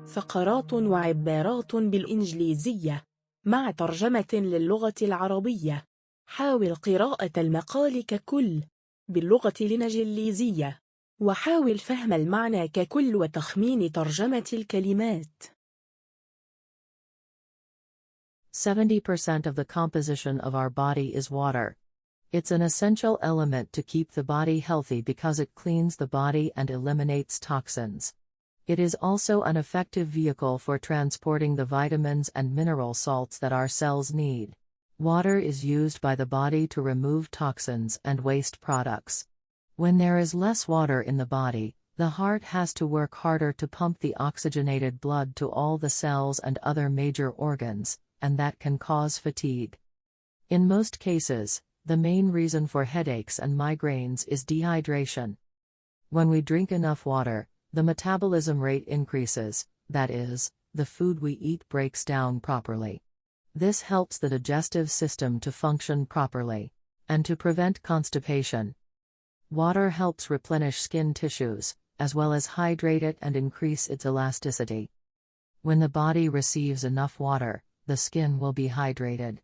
فقرات وعبارات بالإنجليزية مع ترجمة للغة العربية. حاول قراءة المقال ككل باللغة الإنجليزية، وحاول فهم المعنى ككل وتخمين ترجمة الكلمات. 70% of the composition of our body is water. It's an essential element to keep the body healthy because it cleans the body and eliminates toxins. It is also an effective vehicle for transporting the vitamins and mineral salts that our cells need. Water is used by the body to remove toxins and waste products. When there is less water in the body, the heart has to work harder to pump the oxygenated blood to all the cells and other major organs, and that can cause fatigue. In most cases, the main reason for headaches and migraines is dehydration. When we drink enough water, the metabolism rate increases, that is, the food we eat breaks down properly. This helps the digestive system to function properly, and to prevent constipation. Water helps replenish skin tissues, as well as hydrate it and increase its elasticity. When the body receives enough water, the skin will be hydrated.